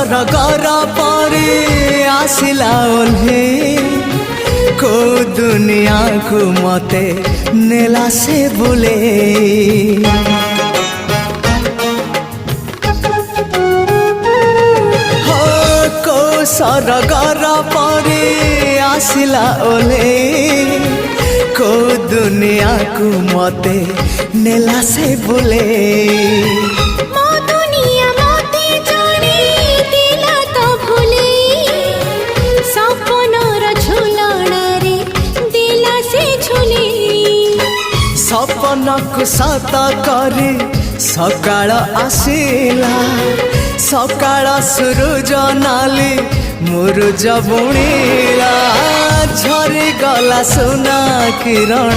सरगर परे आसिला ओल्हे को दुनिया को मते नेला से बुले हो को सरगर परे आसिला ओल्हे को दुनिया को मते नेला से बुले सपन को सत करे सकाळ आसिला सकाळ सूरज नाली मुरुज बुणीला झरी गला सुना किरण।